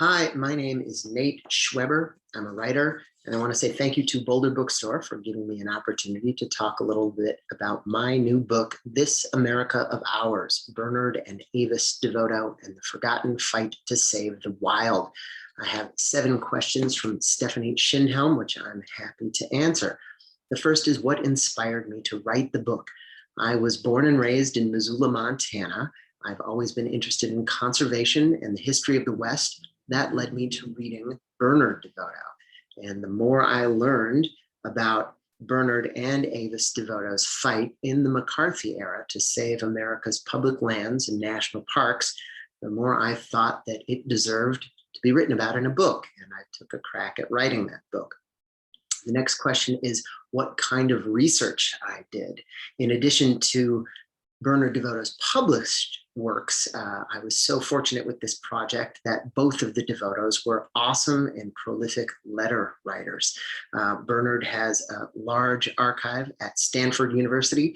Hi, my name is Nate Schweber. I'm a writer, and I want to say thank you to Boulder Bookstore for giving me an opportunity to talk a little bit about my new book, This America of Ours, Bernard and Avis Devoto and the Forgotten Fight to Save the Wild. I have 7 questions from Stephanie Schindhelm, which I'm happy to answer. The first is, what inspired me to write the book? I was born and raised in Missoula, Montana. I've always been interested in conservation and the history of the West. That led me to reading Bernard Devoto. And the more I learned about Bernard and Avis Devoto's fight in the McCarthy era to save America's public lands and national parks, the more I thought that it deserved to be written about in a book. And I took a crack at writing that book. The next question is what kind of research I did. In addition to Bernard Devoto's published works, I was so fortunate with this project that both of the Devotos were awesome and prolific letter writers. Bernard has a large archive at Stanford University.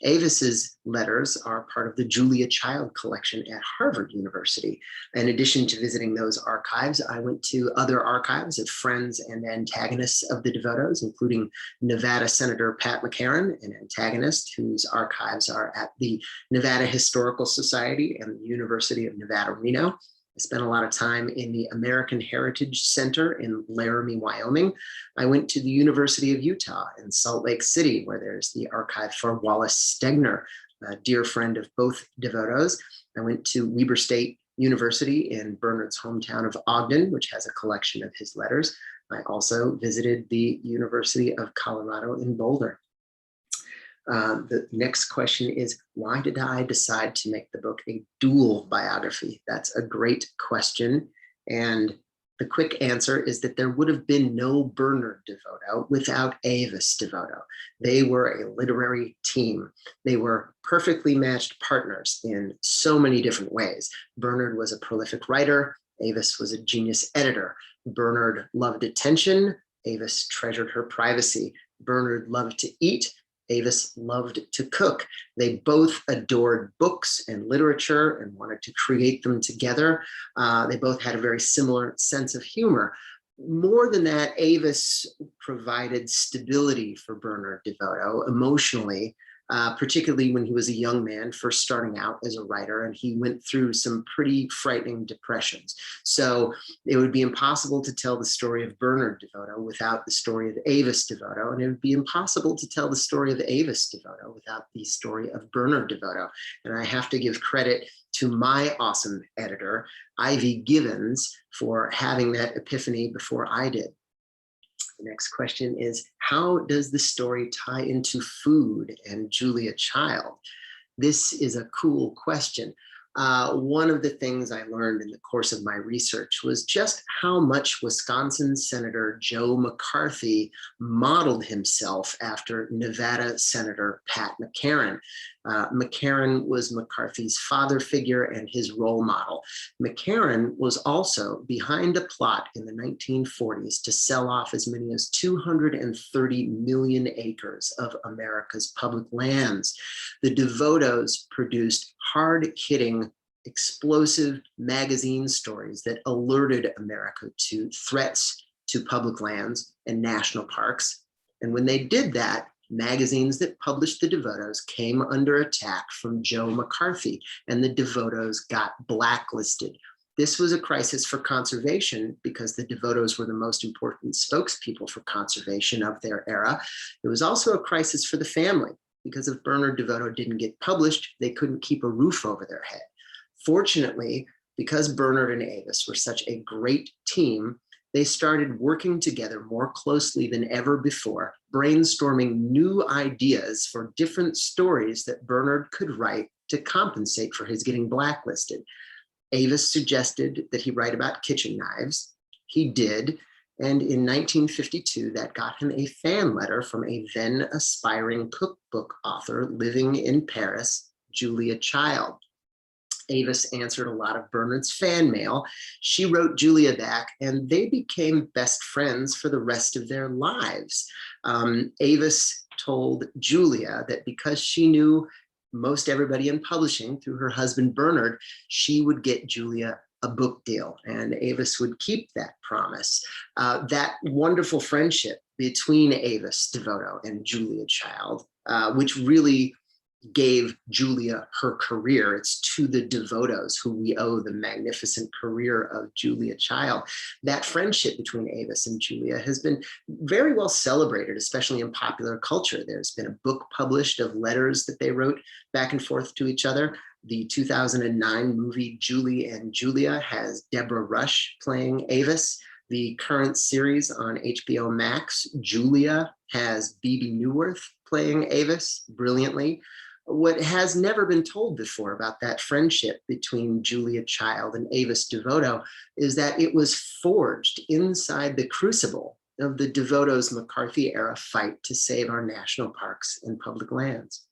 Avis's letters are part of the Julia Child collection at Harvard University. In addition to visiting those archives, I went to other archives of friends and antagonists of the Devotos, including Nevada Senator Pat McCarran, an antagonist whose archives are at the Nevada Historical Society and the University of Nevada, Reno. I spent a lot of time in the American Heritage Center in Laramie, Wyoming. I went to the University of Utah in Salt Lake City, where there's the archive for Wallace Stegner, a dear friend of both Devotos. I went to Weber State University in Bernard's hometown of Ogden, which has a collection of his letters. I also visited the University of Colorado in Boulder. The next question is, why did I decide to make the book a dual biography? That's a great question. And the quick answer is that there would have been no Bernard Devoto without Avis Devoto. They were a literary team. They were perfectly matched partners in so many different ways. Bernard was a prolific writer. Avis was a genius editor. Bernard loved attention. Avis treasured her privacy. Bernard loved to eat. Avis loved to cook. They both adored books and literature and wanted to create them together. They both had a very similar sense of humor. More than that, Avis provided stability for Bernard Devoto emotionally, particularly when he was a young man first starting out as a writer, and he went through some pretty frightening depressions. So it would be impossible to tell the story of Bernard Devoto without the story of Avis Devoto, and it would be impossible to tell the story of Avis Devoto without the story of Bernard Devoto. And I have to give credit to my awesome editor, Ivy Givens, for having that epiphany before I did. The next question is, how does the story tie into food and Julia Child? This is a cool question. One of the things I learned in the course of my research was just how much Wisconsin Senator Joe McCarthy modeled himself after Nevada Senator Pat McCarran. McCarran was McCarthy's father figure and his role model. McCarran was also behind a plot in the 1940s to sell off as many as 230 million acres of America's public lands. The Devotos produced hard-hitting, explosive magazine stories that alerted America to threats to public lands and national parks. And when they did that, magazines that published the Devotos came under attack from Joe McCarthy, and the Devotos got blacklisted. This was a crisis for conservation because the Devotos were the most important spokespeople for conservation of their era. It was also a crisis for the family because if Bernard Devoto didn't get published, they couldn't keep a roof over their head. Fortunately, because Bernard and Avis were such a great team, they started working together more closely than ever before, brainstorming new ideas for different stories that Bernard could write to compensate for his getting blacklisted. Avis suggested that he write about kitchen knives. He did, and in 1952, that got him a fan letter from a then aspiring cookbook author living in Paris, Julia Child. Avis answered a lot of Bernard's fan mail. She wrote Julia back, and they became best friends for the rest of their lives. Avis told Julia that because she knew most everybody in publishing through her husband Bernard, she would get Julia a book deal, and Avis would keep that promise. That wonderful friendship between Avis Devoto and Julia Child, which really gave Julia her career. It's to the Devotos who we owe the magnificent career of Julia Child. That friendship between Avis and Julia has been very well celebrated, especially in popular culture. There's been a book published of letters that they wrote back and forth to each other. The 2009 movie Julie and Julia has Deborah Rush playing Avis. The current series on HBO Max, Julia, has Bebe Neuwirth playing Avis brilliantly. What has never been told before about that friendship between Julia Child and Avis Devoto is that it was forged inside the crucible of the Devoto's McCarthy-era fight to save our national parks and public lands.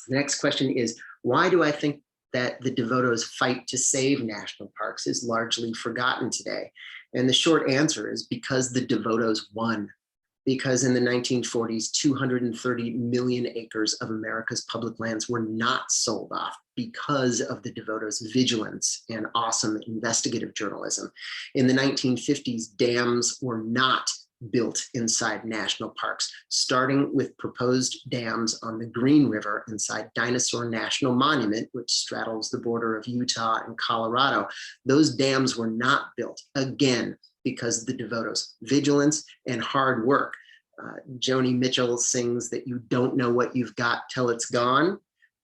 The next question is, why do I think that the Devoto's fight to save national parks is largely forgotten today? And the short answer is because the Devoto's won. Because in the 1940s, 230 million acres of America's public lands were not sold off because of the Devoto's vigilance and awesome investigative journalism. In the 1950s, dams were not built inside national parks, starting with proposed dams on the Green River inside Dinosaur National Monument, which straddles the border of Utah and Colorado. Those dams were not built, again, because of the Devoto's vigilance and hard work. Joni Mitchell sings that you don't know what you've got till it's gone.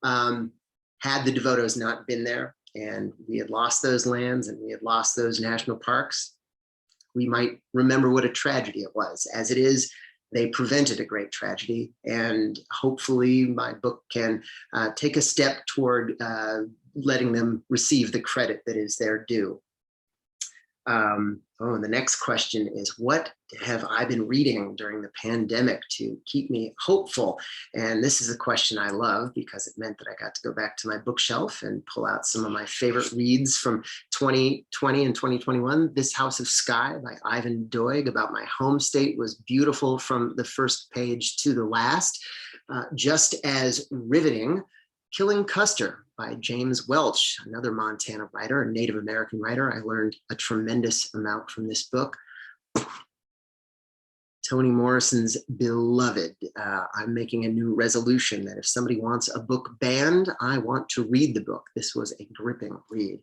Had the Devoto's not been there and we had lost those lands and we had lost those national parks, we might remember what a tragedy it was. As it is, they prevented a great tragedy, and hopefully my book can take a step toward letting them receive the credit that is their due. And the next question is, what have I been reading during the pandemic to keep me hopeful? And this is a question I love because it meant that I got to go back to my bookshelf and pull out some of my favorite reads from 2020 and 2021. This House of Sky by Ivan Doig about my home state was beautiful from the first page to the last. Just as riveting, Killing Custer by James Welch, another Montana writer, a Native American writer. I learned a tremendous amount from this book. Toni Morrison's Beloved. I'm making a new resolution that if somebody wants a book banned, I want to read the book. This was a gripping read.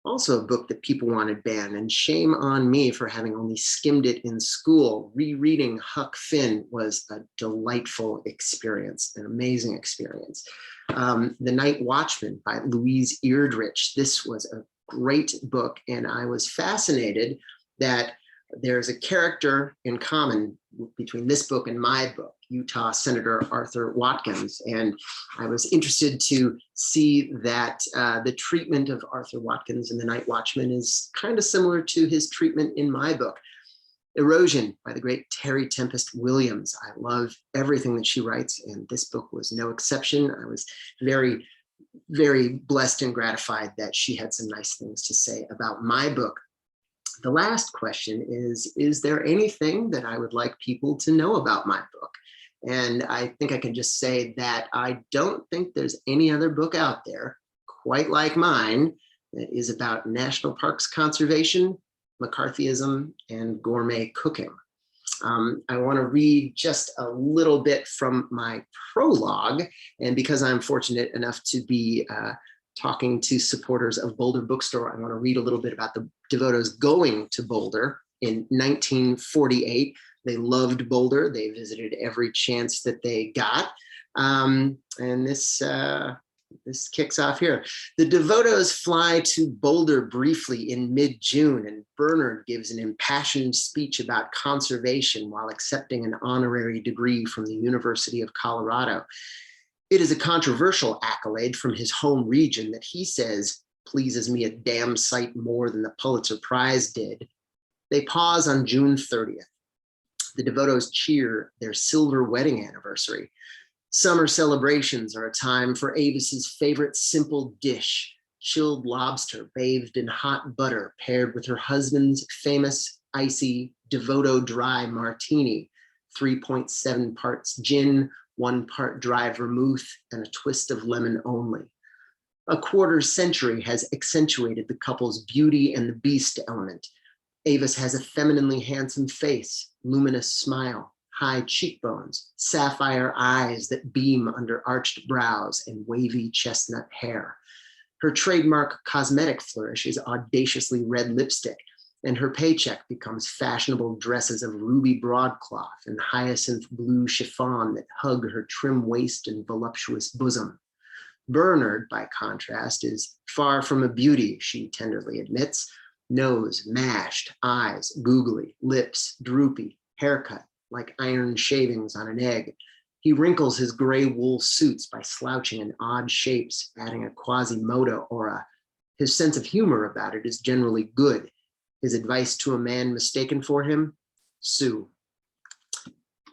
Also a book that people wanted banned, and shame on me for having only skimmed it in school. Rereading Huck Finn was a delightful experience, an amazing experience. The Night Watchman by Louise Erdrich. This was a great book, and I was fascinated that there's a character in common between this book and my book, Utah Senator Arthur Watkins. And I was interested to see that the treatment of Arthur Watkins in The Night Watchman is kind of similar to his treatment in my book. Erosion by the great Terry Tempest Williams. I love everything that she writes, and this book was no exception. I was very, very blessed and gratified that she had some nice things to say about my book. The last question is there anything that I would like people to know about my book? And I think I can just say that I don't think there's any other book out there quite like mine that is about national parks conservation, McCarthyism, and gourmet cooking. I want to read just a little bit from my prologue, and because I'm fortunate enough to be talking to supporters of Boulder Bookstore, I want to read a little bit about the Devotos going to Boulder in 1948. They loved Boulder. They visited every chance that they got. And this kicks off here. The Devotos fly to Boulder briefly in mid-June, and Bernard gives an impassioned speech about conservation while accepting an honorary degree from the University of Colorado. It is a controversial accolade from his home region that he says pleases me a damn sight more than the Pulitzer Prize did. They pause on June 30th. The Devotos cheer their silver wedding anniversary. Summer celebrations are a time for Avis's favorite simple dish, chilled lobster bathed in hot butter paired with her husband's famous icy Devoto dry martini, 3.7 parts gin, 1 part dry vermouth, and a twist of lemon only. A quarter century has accentuated the couple's beauty and the beast element. Avis has a femininely handsome face, luminous smile, high cheekbones, sapphire eyes that beam under arched brows, and wavy chestnut hair. Her trademark cosmetic flourish is audaciously red lipstick, and her paycheck becomes fashionable dresses of ruby broadcloth and hyacinth blue chiffon that hug her trim waist and voluptuous bosom. Bernard, by contrast, is far from a beauty, she tenderly admits. Nose mashed, eyes googly, lips droopy, haircut like iron shavings on an egg. He wrinkles his gray wool suits by slouching in odd shapes, adding a Quasimodo aura. His sense of humor about it is generally good. His advice to a man mistaken for him: sue.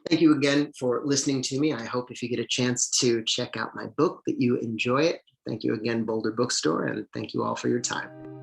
Thank you again for listening to me. I hope if you get a chance to check out my book that you enjoy it. Thank you again, Boulder Bookstore, and thank you all for your time.